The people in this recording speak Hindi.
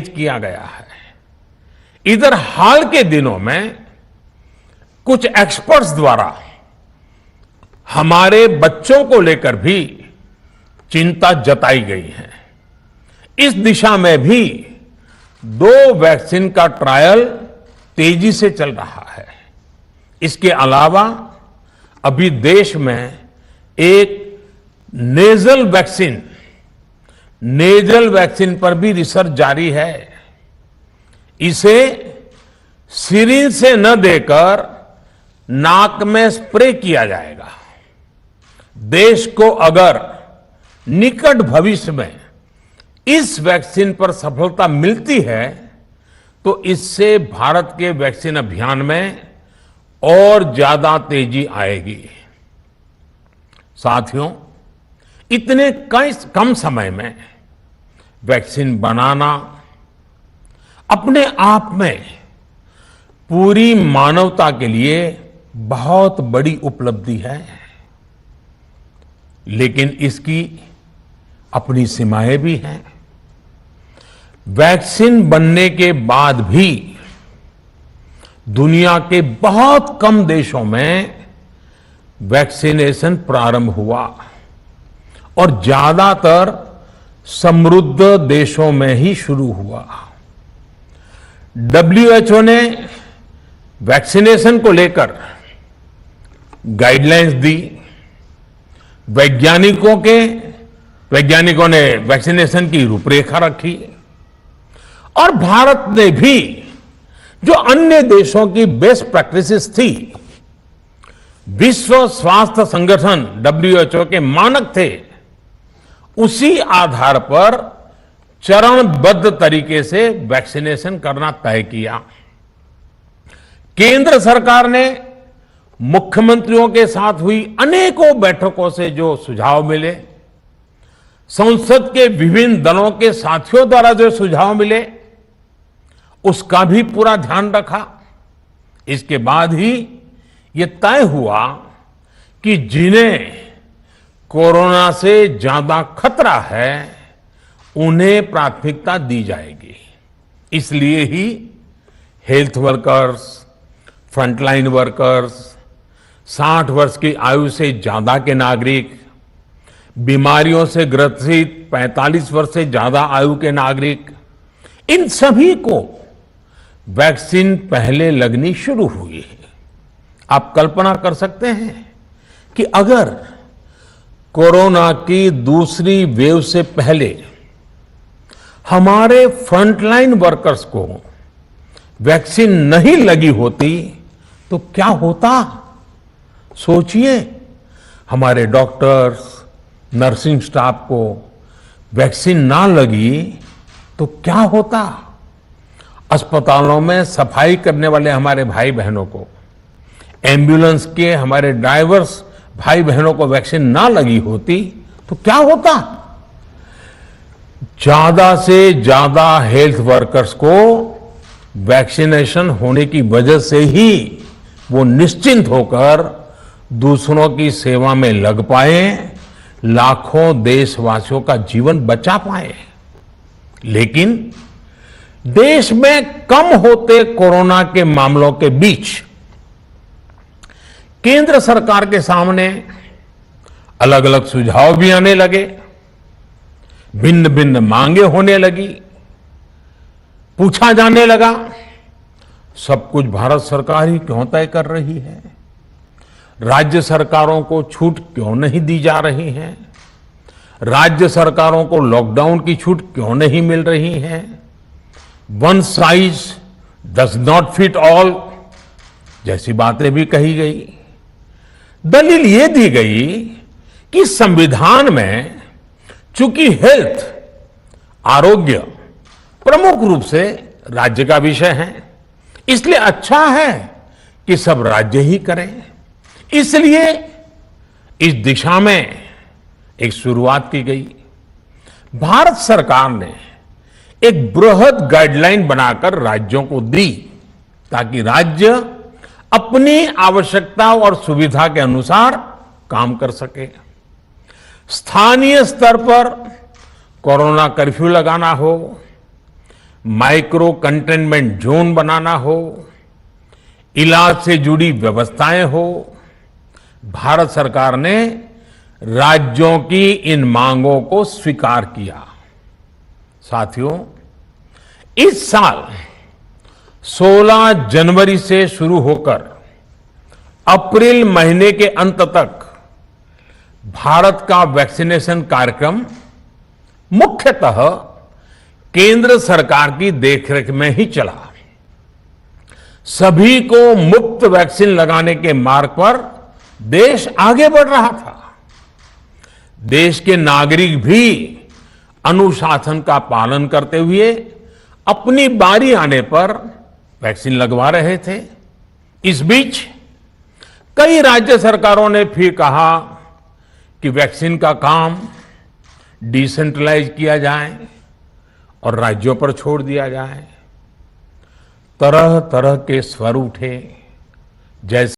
किया गया है। इधर हाल के दिनों में कुछ एक्सपर्ट्स द्वारा हमारे बच्चों को लेकर भी चिंता जताई गई है। इस दिशा में भी 2 वैक्सीन का ट्रायल तेजी से चल रहा है। इसके अलावा अभी देश में एक नेजल वैक्सीन पर भी रिसर्च जारी है। इसे सिरिंज से न देकर नाक में स्प्रे किया जाएगा। देश को अगर निकट भविष्य में इस वैक्सीन पर सफलता मिलती है तो इससे भारत के वैक्सीन अभियान में और ज्यादा तेजी आएगी। साथियों, इतने कम समय में वैक्सीन बनाना अपने आप में पूरी मानवता के लिए बहुत बड़ी उपलब्धि है, लेकिन इसकी अपनी सीमाएं भी हैं। वैक्सीन बनने के बाद भी दुनिया के बहुत कम देशों में वैक्सीनेशन प्रारंभ हुआ और ज्यादातर समृद्ध देशों में ही शुरू हुआ। WHO ने वैक्सीनेशन को लेकर गाइडलाइंस दी। वैज्ञानिकों ने वैक्सीनेशन की रूपरेखा रखी और भारत ने भी जो अन्य देशों की बेस्ट प्रैक्टिसेस थी, विश्व स्वास्थ्य संगठन WHO के मानक थे, उसी आधार पर चरणबद्ध तरीके से वैक्सीनेशन करना तय किया। केंद्र सरकार ने मुख्यमंत्रियों के साथ हुई अनेकों बैठकों से जो सुझाव मिले, संसद के विभिन्न दलों के साथियों द्वारा जो सुझाव मिले, उसका भी पूरा ध्यान रखा। इसके बाद ही ये तय हुआ कि जिन्हें कोरोना से ज्यादा खतरा है उन्हें प्राथमिकता दी जाएगी। इसलिए ही हेल्थ वर्कर्स, फ्रंटलाइन वर्कर्स, 60 वर्ष की आयु से ज्यादा के नागरिक, बीमारियों से ग्रसित 45 वर्ष से ज्यादा आयु के नागरिक, इन सभी को वैक्सीन पहले लगनी शुरू हुई है। आप कल्पना कर सकते हैं कि अगर कोरोना की दूसरी वेव से पहले हमारे फ्रंटलाइन वर्कर्स को वैक्सीन नहीं लगी होती तो क्या होता? सोचिए, हमारे डॉक्टर्स, नर्सिंग स्टाफ को वैक्सीन ना लगी तो क्या होता? अस्पतालों में सफाई करने वाले हमारे भाई बहनों को, एम्बुलेंस के हमारे ड्राइवर्स भाई बहनों को वैक्सीन ना लगी होती तो क्या होता? ज्यादा से ज्यादा हेल्थ वर्कर्स को वैक्सीनेशन होने की वजह से ही वो निश्चिंत होकर दूसरों की सेवा में लग पाए, लाखों देशवासियों का जीवन बचा पाए। लेकिन देश में कम होते कोरोना के मामलों के बीच केंद्र सरकार के सामने अलग अलग सुझाव भी आने लगे, भिन्न भिन्न मांगे होने लगी, पूछा जाने लगा, सब कुछ भारत सरकार ही क्यों तय कर रही है? राज्य सरकारों को छूट क्यों नहीं दी जा रही है? राज्य सरकारों को लॉकडाउन की छूट क्यों नहीं मिल रही है? One size does not fit all जैसी बातें भी कही गई। दलील ये दी गई कि संविधान में चूंकि हेल्थ, आरोग्य प्रमुख रूप से राज्य का विषय है, इसलिए अच्छा है कि सब राज्य ही करें। इसलिए इस दिशा में एक शुरुआत की गई। भारत सरकार ने एक बृहद गाइडलाइन बनाकर राज्यों को दी ताकि राज्य अपनी आवश्यकता और सुविधा के अनुसार काम कर सके। स्थानीय स्तर पर कोरोना कर्फ्यू लगाना हो, माइक्रो कंटेनमेंट जोन बनाना हो, इलाज से जुड़ी व्यवस्थाएं हो, भारत सरकार ने राज्यों की इन मांगों को स्वीकार किया। साथियों, इस साल 16 जनवरी से शुरू होकर अप्रैल महीने के अंत तक भारत का वैक्सीनेशन कार्यक्रम मुख्यतः केंद्र सरकार की देखरेख में ही चला। सभी को मुफ्त वैक्सीन लगाने के मार्ग पर देश आगे बढ़ रहा था। देश के नागरिक भी अनुशासन का पालन करते हुए अपनी बारी आने पर वैक्सीन लगवा रहे थे। इस बीच कई राज्य सरकारों ने फिर कहा कि वैक्सीन का काम डिसेंट्रलाइज किया जाए और राज्यों पर छोड़ दिया जाए। तरह तरह के स्वर उठे, जैसे